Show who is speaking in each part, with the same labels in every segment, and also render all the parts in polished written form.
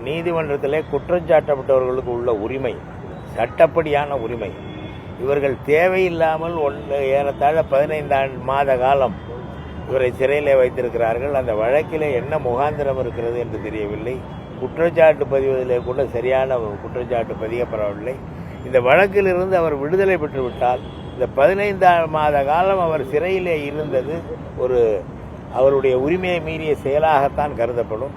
Speaker 1: நீதிமன்றத்திலே குற்றஞ்சாட்டப்பட்டவர்களுக்கு உள்ள உரிமை, சட்டப்படியான உரிமை. இவர்கள் தேவையில்லாமல் ஏறத்தாழ 15 மாத காலம் இவரை சிறையில் வைத்திருக்கிறார்கள். அந்த வழக்கிலே என்ன முகாந்திரம் இருக்கிறது என்று தெரியவில்லை. குற்றச்சாட்டு பதிவதிலே கூட சரியான குற்றச்சாட்டு பதியப்படவில்லை. இந்த வழக்கிலிருந்து அவர் விடுதலை பெற்றுவிட்டால் இந்த 15 மாத காலம் அவர் சிறையிலே இருந்தது அவருடைய உரிமையை மீறிய செயலாகத்தான் கருதப்படும்.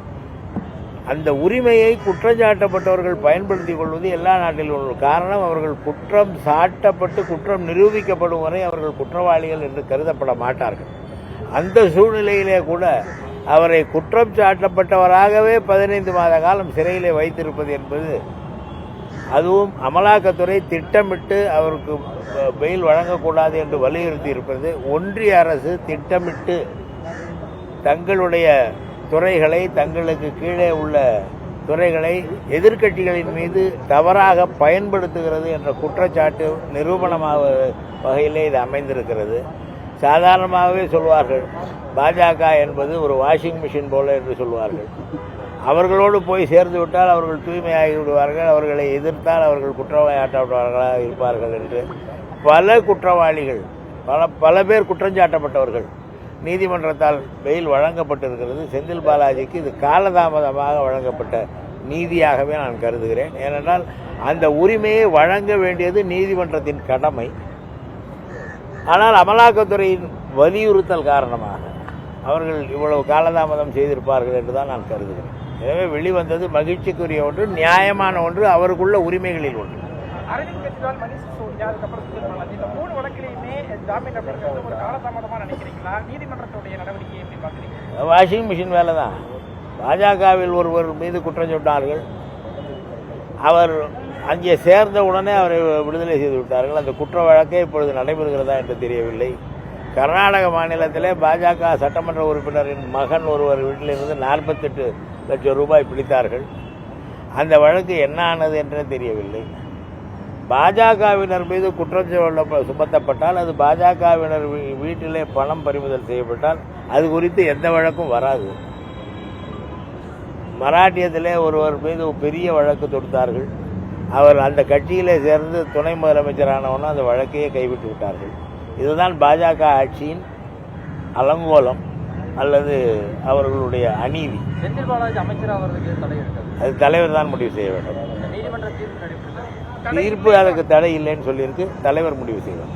Speaker 1: அந்த உரிமையை குற்றஞ்சாட்டப்பட்டவர்கள் பயன்படுத்திக் கொள்வது எல்லா நாட்டிலும் உள்ள காரணம். அவர்கள் குற்றம் சாட்டப்பட்டு குற்றம் நிரூபிக்கப்படும் வரை அவர்கள் குற்றவாளிகள் என்று கருதப்பட மாட்டார்கள். அந்த சூழ்நிலையிலே கூட அவரை குற்றம் சாட்டப்பட்டவராகவே 15 மாத காலம் சிறையிலே வைத்திருப்பது என்பது, அதுவும் அமலாக்கத்துறை திட்டமிட்டு அவருக்கு பெயில் வழங்கக்கூடாது என்று வலியுறுத்தி இருப்பது, ஒன்றிய அரசு திட்டமிட்டு தங்களுடைய துறைகளை, தங்களுக்கு கீழே உள்ள துறைகளை எதிர்க்கட்சிகளின் மீது தவறாக பயன்படுத்துகிறது என்ற குற்றச்சாட்டு நிரூபணமாக வகையிலே இது அமைந்திருக்கிறது. சாதாரணமாகவே சொல்வார்கள், பாஜக என்பது ஒரு வாஷிங் மிஷின் போல என்று சொல்வார்கள். அவர்களோடு போய் சேர்ந்து விட்டால் அவர்கள் தூய்மையாகி விடுவார்கள், அவர்களை எதிர்த்தால் அவர்கள் குற்றவாளியாட்டப்பட்டவர்களாக இருப்பார்கள் என்று பல குற்றவாளிகள், பல பேர் குற்றஞ்சாட்டப்பட்டவர்கள் நீதிமன்றத்தால் பெயில் வழங்கப்பட்டிருக்கிறது. செந்தில் பாலாஜிக்கு இது காலதாமதமாக வழங்கப்பட்ட நீதியாகவே நான் கருதுகிறேன். ஏனென்றால் அந்த உரிமையை வழங்க வேண்டியது நீதிமன்றத்தின் கடமை. ஆனால் அமலாக்கத்துறையின் வலியுறுத்தல் காரணமாக அவர்கள் இவ்வளவு காலதாமதம் செய்திருப்பார்கள் என்றுதான் நான் கருதுகிறேன். எனவே வெளிவந்தது மகிழ்ச்சிக்குரிய ஒன்று, நியாயமான ஒன்று, அவருக்குள்ள உரிமைகளில் ஒன்று.
Speaker 2: அரவிந்த் கெஜ்ரிவால், மணிஷ் சிசோடியா, அதுக்கப்புறம் சுஷில் பாலாஜி, இந்த 3 வழக்கிலையுமே ஜாமீன் அப்படிங்கிறது ஒரு காலதாமதமாக நினைக்கிறீங்களா? நீதிமன்றத்துடைய நடவடிக்கை எப்படி பார்க்குறீங்க?
Speaker 1: வாஷிங் மிஷின் வேலை தான். பாஜகவில் ஒருவர் மீது குற்றம் சொன்னார்கள். அவர் அங்கே சேர்ந்த உடனே அவரை விடுதலை செய்து விட்டார்கள். அந்த குற்ற வழக்கே இப்பொழுது நடைபெறுகிறதா என்று தெரியவில்லை. கர்நாடக மாநிலத்திலே பாஜக சட்டமன்ற உறுப்பினரின் மகன் ஒருவர் வீட்டிலிருந்து 48 லட்சம் ரூபாய் பிடித்தார்கள். அந்த வழக்கு என்ன ஆனது என்றே தெரியவில்லை. பாஜகவினர் மீது குற்றம் சுமத்தப்பட்டால், அது பாஜகவினர் வீட்டிலே பணம் பறிமுதல் செய்யப்பட்டால் அது குறித்து எந்த வழக்கும் வராது. மராட்டியத்திலே ஒருவர் மீது பெரிய வழக்கு தொடுத்தார்கள். அவர் அந்த கட்சியிலே சேர்ந்து துணை முதலமைச்சரானவனும் அந்த வழக்கையே கைவிட்டு விட்டார்கள். இதுதான் பாஜக ஆட்சியின் அலங்கோலம் அல்லது அவர்களுடைய அநீதி.
Speaker 2: செந்தில் பாலாஜி அமைச்சராக
Speaker 1: அது தலைவர் தான் முடிவு செய்ய வேண்டும். தீர்ப்பு அதுக்கு தடை இல்லைன்னு சொல்லியிருக்கு, தலைவர் முடிவு செய்வார்.